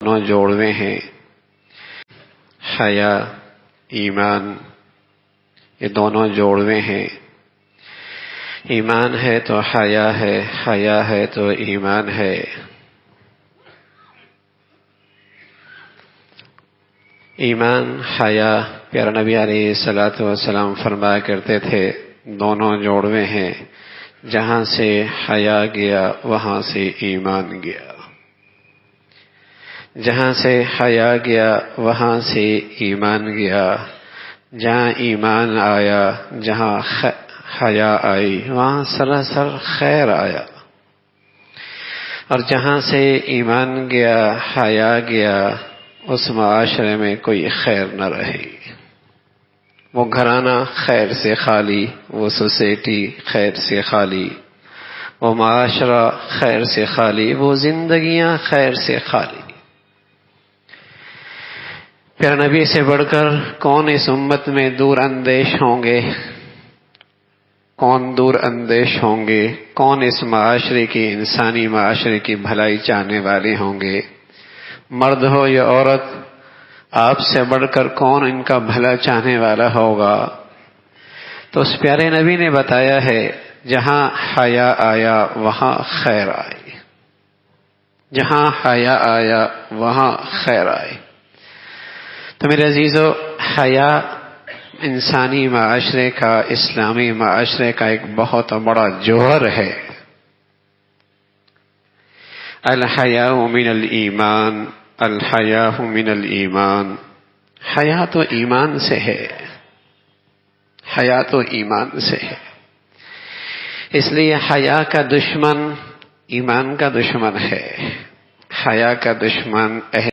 دونوں جوڑوے ہیں، حیا ایمان، یہ دونوں جوڑوے ہیں۔ ایمان ہے تو حیا ہے، حیا ہے تو ایمان ہے۔ ایمان حیا، پیارا نبی علیہ الصلوۃ والسلام فرمایا کرتے تھے دونوں جوڑوے ہیں، جہاں سے حیا گیا وہاں سے ایمان گیا، جہاں سے حیا گیا وہاں سے ایمان گیا، جہاں ایمان آیا جہاں حیا آئی وہاں سراسر خیر آیا، اور جہاں سے ایمان گیا حیا گیا اس معاشرے میں کوئی خیر نہ رہی۔ وہ گھرانہ خیر سے خالی، وہ سوسائٹی خیر سے خالی، وہ معاشرہ خیر سے خالی، وہ زندگیاں خیر سے خالی۔ پیارے نبی سے بڑھ کر کون اس امت میں دور اندیش ہوں گے؟ کون دور اندیش ہوں گے؟ کون اس معاشرے کی، انسانی معاشرے کی بھلائی چاہنے والے ہوں گے؟ مرد ہو یا عورت، آپ سے بڑھ کر کون ان کا بھلا چاہنے والا ہوگا؟ تو اس پیارے نبی نے بتایا ہے جہاں حیا آیا وہاں خیر آئی، جہاں حیا آیا وہاں خیر آئی۔ تو میرے عزیزو، حیا انسانی معاشرے کا، اسلامی معاشرے کا ایک بہت بڑا جوہر ہے۔ الحیاء من الایمان، الحیاء من الایمان، حیا تو ایمان سے ہے، حیا تو ایمان سے ہے۔ اس لیے حیا کا دشمن ایمان کا دشمن ہے، حیا کا دشمن